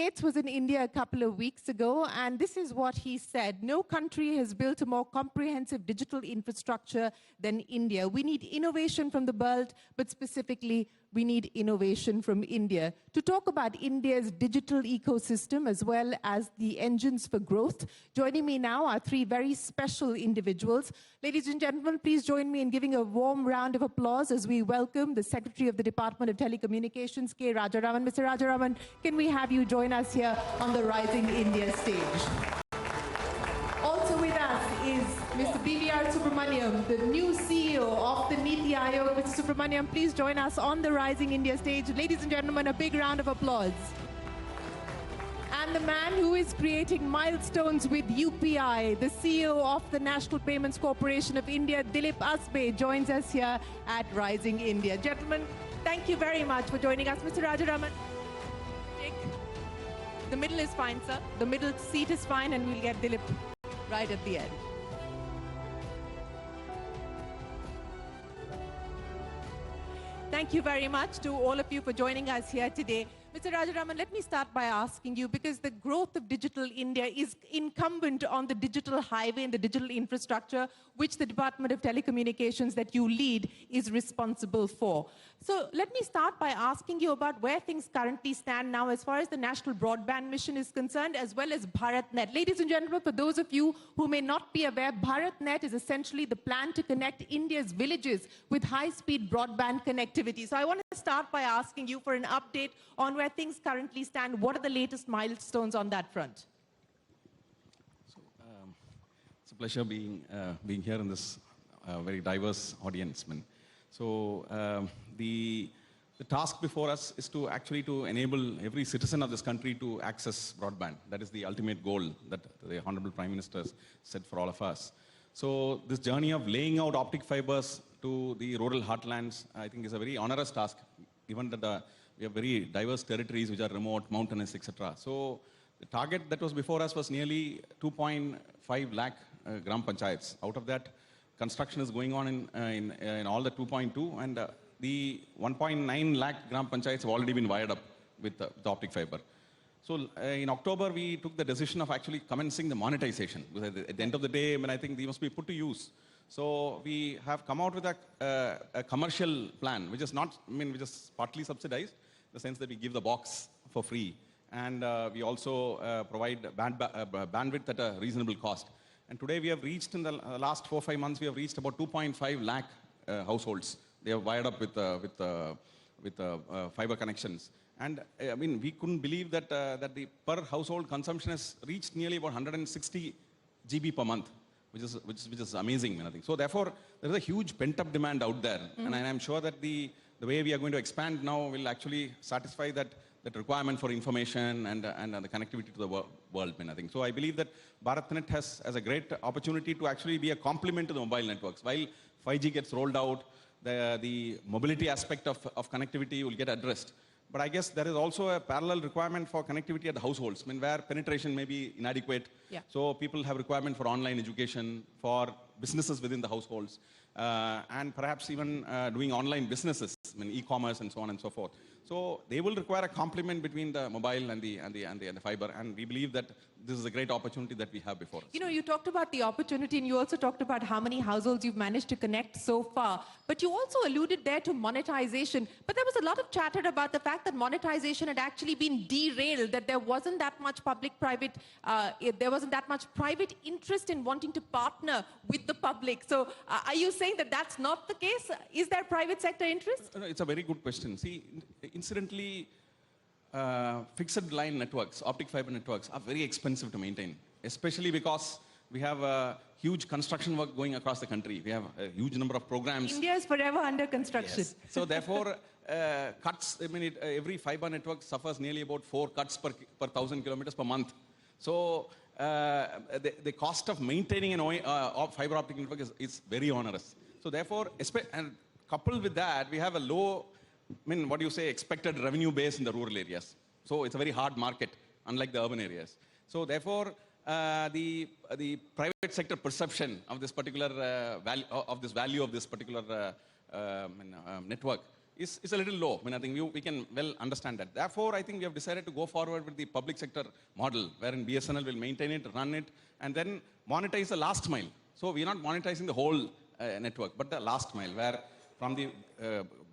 Gates was in India a couple of weeks ago, and this is what he said. No country has built a more comprehensive digital infrastructure than India. We need innovation from the world, but specifically, we need innovation from India. To talk about India's digital ecosystem as well as the engines for growth, joining me now are three very special individuals. Ladies and gentlemen, please join me in giving a warm round of applause as we welcome the Secretary of the Department of Telecommunications, K. Rajaraman. Mr. Rajaraman, can we have you join us here on the Rising India stage? Also with us is Mr. B.V.R. Subrahmanyam, the new CEO of the NITI Aayog. Mr. Subrahmanyam, please join us on the Rising India stage. Ladies and gentlemen, a big round of applause. And the man who is creating milestones with UPI, the CEO of the National Payments Corporation of India, Dilip Asbe, joins us here at Rising India. Gentlemen, thank you very much for joining us. Mr. Rajaraman, the middle is fine, sir. The middle seat is fine, and we'll get Dilip right at the end. Thank you very much to all of you for joining us here today. Mr. Rajaraman, let me start by asking you, because the growth of digital India is incumbent on the digital highway and the digital infrastructure, which the Department of Telecommunications that you lead is responsible for. So let me start by asking you about where things currently stand now as far as the National Broadband Mission is concerned, as well as BharatNet. Ladies and gentlemen, for those of you who may not be aware, BharatNet is essentially the plan to connect India's villages with high-speed broadband connectivity. So I want to start by asking you for an update on where things currently stand. What are the latest milestones on that front? So, it's a pleasure being here in this very diverse audience. So the task before us is to actually enable every citizen of this country to access broadband. That is the ultimate goal that the Honorable Prime Minister set for all of us. So this journey of laying out optic fibers to the rural heartlands, I think, is a very onerous task, given that we have very diverse territories which are remote, mountainous, etc. So the target that was before us was nearly 2.5 lakh gram panchayats. Out of that, construction is going on in all the 2.2, and the 1.9 lakh gram panchayats have already been wired up with the optic fiber. So in October, we took the decision of actually commencing the monetization. Because at the end of the day, I think they must be put to use. So we have come out with a commercial plan, which is not, which is partly subsidized, in the sense that we give the box for free. And we also provide bandwidth at a reasonable cost. And today we have reached, in the last 4-5 months, we have reached about 2.5 lakh households. They are wired up with fiber connections. And we couldn't believe that that the per household consumption has reached nearly about 160 GB per month, which is amazing, I think. So therefore, there is a huge pent-up demand out there, and I'm sure that the way we are going to expand now will actually satisfy that requirement for information and the connectivity to the world, I think. So I believe that BharatNet has a great opportunity to actually be a complement to the mobile networks. While 5G gets rolled out, the mobility aspect of connectivity will get addressed. But I guess there is also a parallel requirement for connectivity at the households, where penetration may be inadequate. Yeah. So people have requirement for online education, for businesses within the households, and perhaps even doing online businesses, e-commerce and so on and so forth. So they will require a complement between the mobile and the fiber, and we believe that this is a great opportunity that we have before us. You talked about the opportunity, and you also talked about how many households you've managed to connect so far. But you also alluded there to monetization. But there was a lot of chatter about the fact that monetization had actually been derailed, that there wasn't that much public-private, there wasn't that much private interest in wanting to partner with the public. So are you saying that that's not the case? Is there private sector interest? It's a very good question. See, incidentally, fixed line networks, optic fiber networks, are very expensive to maintain, especially because we have a huge construction work going across the country. We have a huge number of programs. India is forever under construction. Yes. So therefore, cuts, every fiber network suffers nearly about 4 cuts per 1,000 kilometers per month. So the cost of maintaining a fiber optic network is very onerous. So therefore, and coupled with that, we have a low, what do you say, expected revenue base in the rural areas. So it's a very hard market, unlike the urban areas. So therefore, the private sector perception of this particular value of this particular network is a little low. I mean, I think we can well understand that. Therefore, I think we have decided to go forward with the public sector model, wherein BSNL will maintain it, run it, and then monetize the last mile. So we are not monetizing the whole network, but the last mile, where from the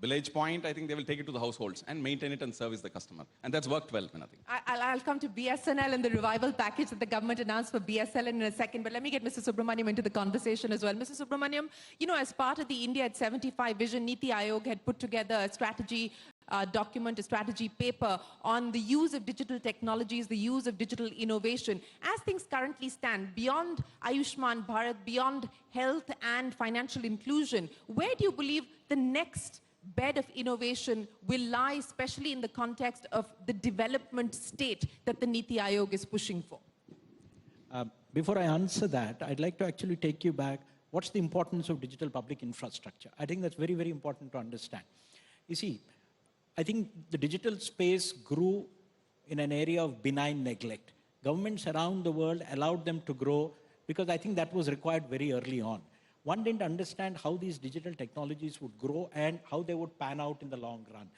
village point, I think they will take it to the households and maintain it and service the customer. And that's worked well, I think. I'll come to BSNL and the revival package that the government announced for BSNL in a second, but let me get Mr. Subrahmanyam into the conversation as well. Mr. Subrahmanyam, you know, as part of the India at 75 vision, NITI Aayog had put together a strategy document, a strategy paper on the use of digital technologies, the use of digital innovation. As things currently stand, beyond Ayushman Bharat, beyond health and financial inclusion, where do you believe the next bed of innovation will lie, especially in the context of the development state that the NITI Aayog is pushing for? Before I answer that, I'd like to actually take you back. What's the importance of digital public infrastructure? I think that's very, very important to understand. You see, I think the digital space grew in an area of benign neglect. Governments around the world allowed them to grow because I think that was required very early on. One didn't understand how these digital technologies would grow and how they would pan out in the long run.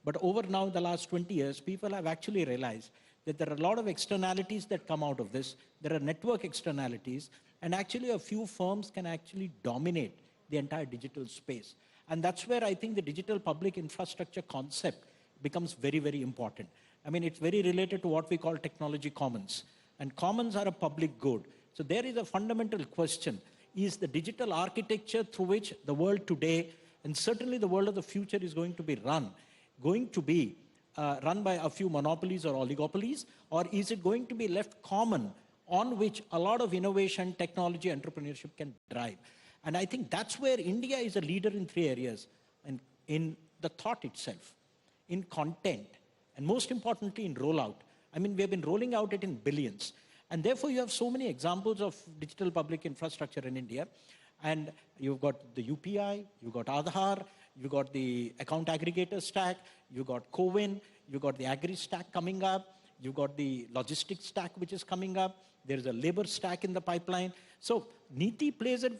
But over now, the last 20 years, people have actually realized that there are a lot of externalities that come out of this. There are network externalities, and actually a few firms can actually dominate the entire digital space. And that's where I think the digital public infrastructure concept becomes very, very important. I mean, it's very related to what we call technology commons. And commons are a public good. So there is a fundamental question. Is the digital architecture through which the world today, and certainly the world of the future, is going to be run by a few monopolies or oligopolies, or is it going to be left common on which a lot of innovation, technology, entrepreneurship can drive? And I think that's where India is a leader in 3 areas, and in the thought itself, in content, and most importantly in rollout. I mean, we have been rolling out it in billions. And therefore, you have so many examples of digital public infrastructure in India. And you've got the UPI, you've got Aadhaar, you've got the account aggregator stack, you've got CoWIN, you've got the agri stack coming up, you've got the logistics stack which is coming up, there's a labor stack in the pipeline. So NITI plays an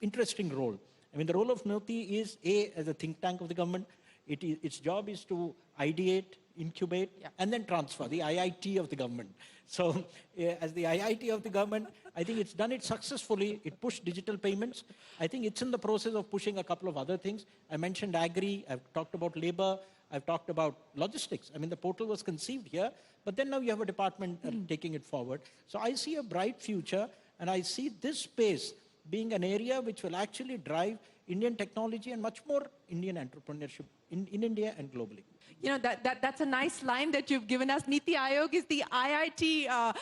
interesting role. I mean, the role of NITI is, as a think tank of the government, its job is to ideate, incubate, and then transfer, the IIT of the government. So as the IIT of the government, I think it's done it successfully. It pushed digital payments. I think it's in the process of pushing a couple of other things. I mentioned agri, I've talked about labor, I've talked about logistics. I mean, the portal was conceived here, but then now you have a department taking it forward. So I see a bright future, and I see this space being an area which will actually drive Indian technology and much more Indian entrepreneurship in India and globally. You know, that's a nice line that you've given us. NITI Aayog is the IIT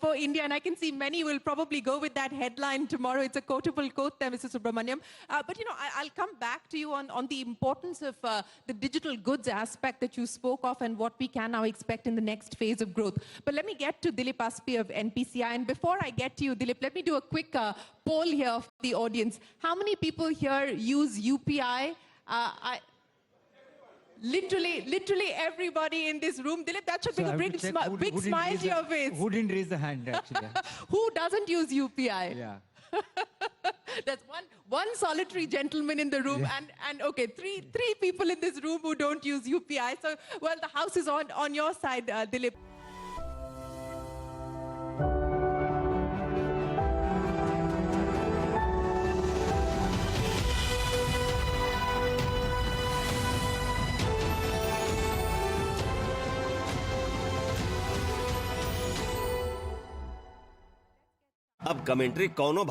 for India, and I can see many will probably go with that headline tomorrow. It's a quotable quote there, Mr. Subrahmanyam. But, you know, I'll come back to you on the importance of the digital goods aspect that you spoke of and what we can now expect in the next phase of growth. But let me get to Dilip Asbe of NPCI. And before I get to you, Dilip, let me do a quick poll here of the audience. How many people here use UPI? Literally everybody in this room. Dilip, that should bring a big smile to your face. Who didn't raise the hand, actually? Who doesn't use UPI? Yeah. That's one solitary gentleman in the room, Yeah. and okay, three people in this room who don't use UPI. So, well, the house is on your side, Dilip. अब commentary कौनो